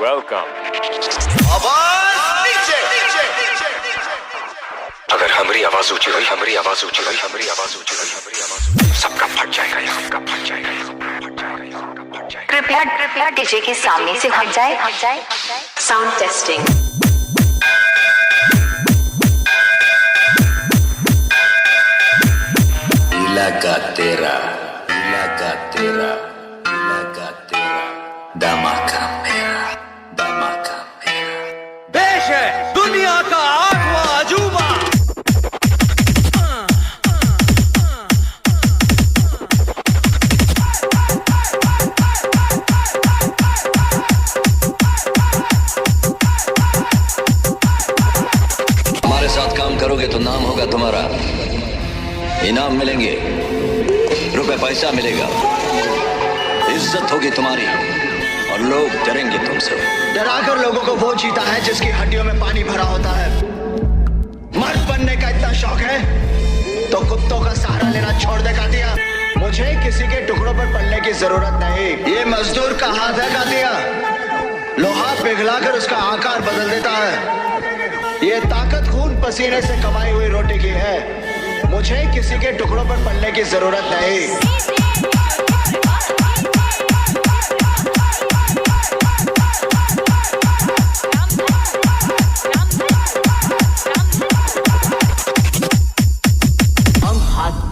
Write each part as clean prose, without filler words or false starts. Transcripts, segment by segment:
Welcome. अगर हमारी आवाज ऊंची हुई, हमारी आवाज ऊंची हुई, हमारी आवाज ऊंची हुई, हमारी आवाज ऊंची, सबका फट जाएगा, सबका फट जाएगा, सबका फट जाएगा, सबका फट जाएगा। कृपया डीजे के सामने से हट जाए। Sound testing. इलाका तेरा, धमाका मेरा, धमाका मेरा। पेश है दुनिया का आठवां अजूबा। हमारे साथ काम करोगे तो नाम होगा तुम्हारा, इनाम मिलेंगे, रुपए पैसा मिलेगा, इज्जत होगी तुम्हारी और लोग डरेंगे तुमसे। डराकर लोगों को वो जीता है जिसकी हड्डियों में पानी भरा होता है। मर्द बनने का इतना शौक है तो कुत्तों का सहारा लेना छोड़ दे कातिया। मुझे किसी के टुकड़ों पर पलने की जरूरत नहीं। ये मजदूर का हाथ है कातिया, लोहा पिघलाकर उसका आकार बदल देता है। ये ताकत खून पसीने से कमाई हुई रोटी की है। मुझे किसी के टुकड़ों पर पलने की जरूरत नहीं।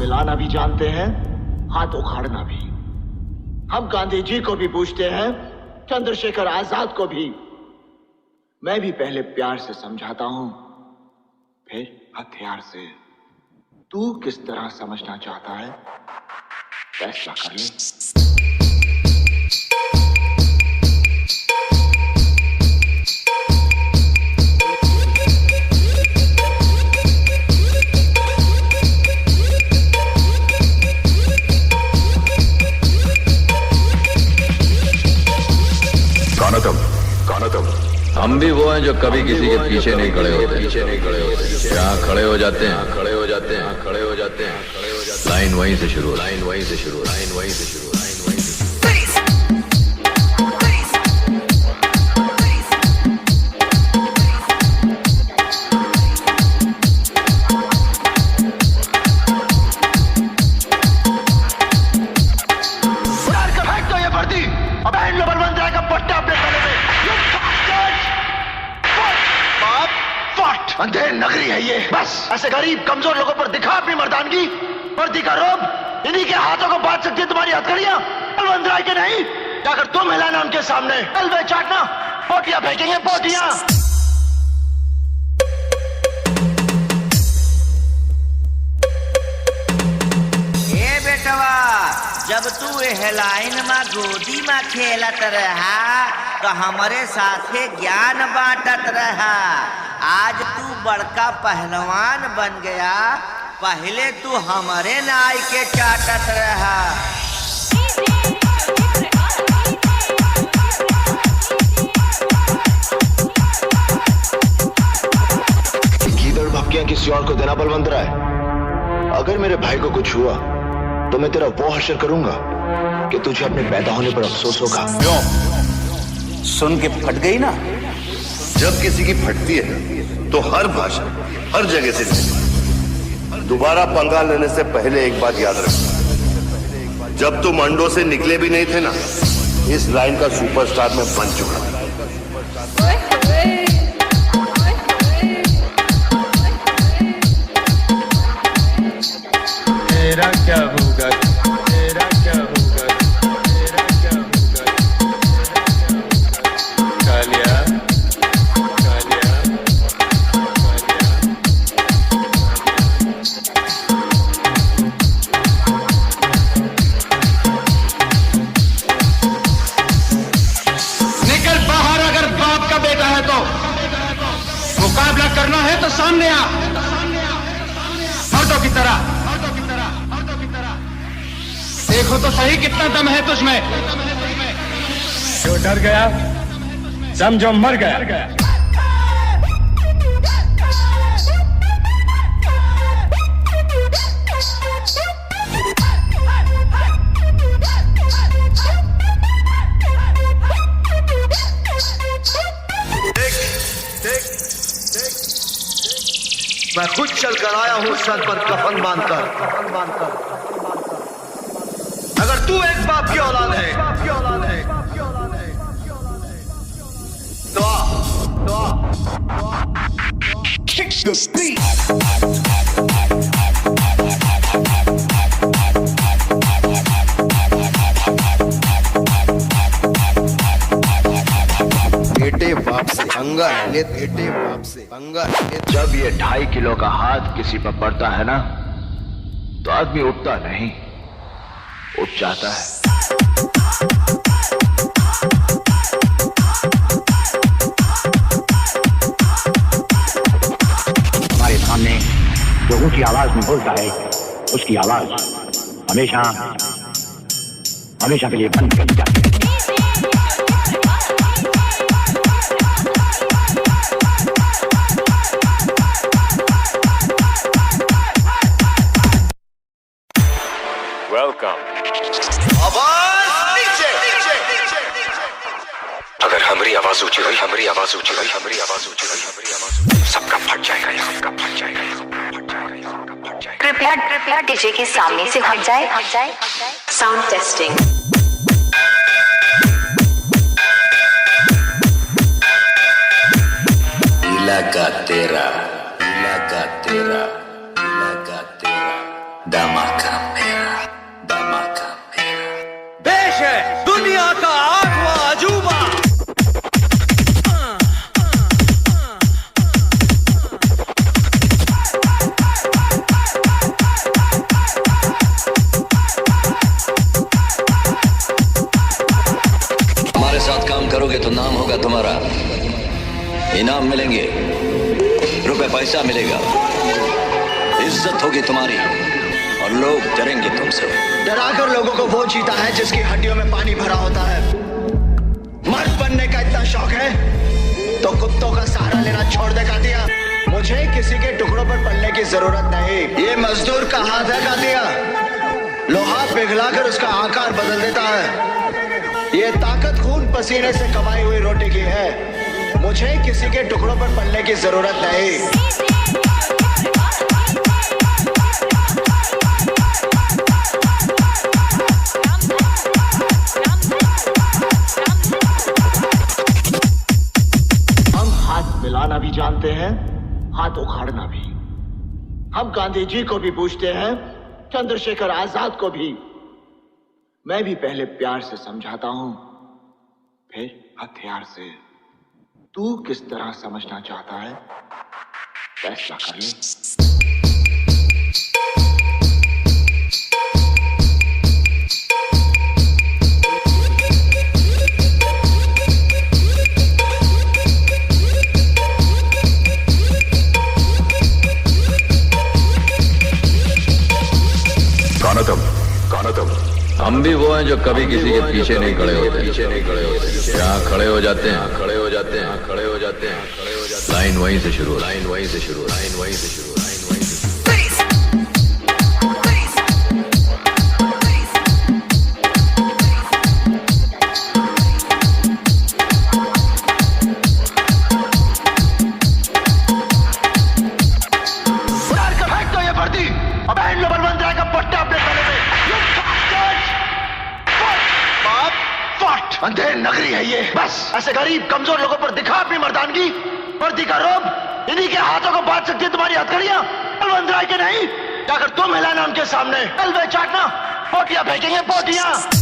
मिलाना भी जानते हैं, हाथ उखाड़ना भी। हम गांधी जी को भी पूछते हैं, चंद्रशेखर आजाद को भी। मैं भी पहले प्यार से समझाता हूं, फिर हथियार से। तू किस तरह समझना चाहता है, फैसला कर ले। हम भी वो हैं जो कभी किसी के पीछे नहीं खड़े होते, जहाँ खड़े हो जाते हैं, लाइन वहीं से शुरू, लाइन वहीं से शुरू, लाइन वहीं से शुरू, लाइन वहीं से। फेंक दो ये वर्दी, अब पहन लो बलवंत राय का पट्टा अपने गले में। अंधेर नगरी है ये। बस ऐसे गरीब कमजोर लोगों पर दिखा अपनी मर्दानगी। वर्दी का रोब इन्हीं के हाथों को बांध सकती है तुम्हारी हथकड़ियां, बलवंत राय के नहीं। जाकर तुम हिलाना उनके सामने, कलवे चाटना, पोटियां फेंकेंगे पोटियां। ए बेटवा, जब तू हेलाइन में गोदी में खेलत रहा तो हमारे साथे ज्ञान बांटत रहा। आज तू बड़का पहलवान बन गया, पहले तू हमारे नाई के चाटत रहा। गीदड़ भपकियां किसी और को देना बलवंत राय। अगर मेरे भाई को कुछ हुआ तो मैं तेरा वो हश्र करूंगा कि तुझे अपने पैदा होने पर अफसोस होगा। क्यों? सुन के फट गई ना? जब किसी की फटती है तो हर भाषा हर जगह से निकलती। दोबारा पंगा लेने से पहले एक बात याद रखना, जब तुम अंडों से निकले भी नहीं थे ना, इस लाइन का सुपरस्टार में बन चुका। तेरा क्या होगा, तेरा क्या होगा, तेरा क्या होगा, कालिया कालिया कालिया। निकल बाहर, अगर बाप का बेटा है तो। मुकाबला करना है तो सामने आ, मर्दों की तरह। देखो तो सही कितना दम है तुझमें। जो डर गया समझो मर गया। मैं खुद चल कर आया हूं सर पर कफन बांधकर। अगर तू एक बाप की औलाद है तो आ kick the beat। बेटे बाप से पंगा ले, बेटे बाप से पंगा ले। जब ये 2.5 किलो का हाथ किसी पर पड़ता है ना, तो आदमी उठता नहीं, उठ जाता है। हमारे सामने जो ऊंची आवाज में बोलता है, उसकी आवाज हमेशा के लिए बंद कर दी जाती है। अगर हमारी आवाज ऊंची हुई, हमारी आवाज ऊंची हुई, हमारी आवाज ऊंची हुई, हमारी आवाज ऊंची हुई, सबका फट जाएगा, सबका फट जाएगा, सबका फट जाएगा, सबका फट जाएगा। कृपया डीजे के सामने से हट जाए। Sound testing. इलाका तेरा, धमाका मेरा, धमाका मेरा। देश है दुनिया का 8वां अजूबा। हमारे साथ काम करोगे तो नाम होगा तुम्हारा, इनाम मिलेंगे, रुपए पैसा मिलेगा, इज्जत होगी तुम्हारी और लोग डरेंगे तुमसे। डराकर लोगों को वो जीता है जिसकी हड्डियों में पानी भरा होता है। मर्द बनने का इतना शौक है तो कुत्तों का सहारा लेना छोड़ दे कातिया। मुझे किसी के टुकड़ों पर पलने की जरूरत नहीं। ये मजदूर का हाथ है कातिया, लोहा पिघलाकर उसका आकार बदल देता है। ये ताकत खून पसीने से कमाई हुई रोटी की है। मुझे किसी के टुकड़ों पर पलने की जरूरत नहीं। मिलाना भी जानते हैं, हाथ उखाड़ना भी। हम गांधी जी को भी पूछते हैं, चंद्रशेखर आजाद को भी। मैं भी पहले प्यार से समझाता हूं, फिर हथियार से। तू किस तरह समझना चाहता है, फैसला कर ले। हम भी वो हैं जो कभी किसी के पीछे नहीं खड़े होते, जहाँ खड़े हो जाते हैं, लाइन वहीं से शुरू, लाइन वहीं से शुरू, लाइन वहीं से शुरू, लाइन वहीं से शुरू। अंधेर नगरी है ये, बस ऐसे गरीब कमजोर लोगों पर दिखा अपनी मर्दानगी। वर्दी का रोब इन्हीं के हाथों को बांध सकती है तुम्हारी हथकड़ियां, बलवंत राय के नहीं। जाकर तुम हिलाना उनके सामने, कल वे चाटना, पोटियां फेंकेंगे पोटियां।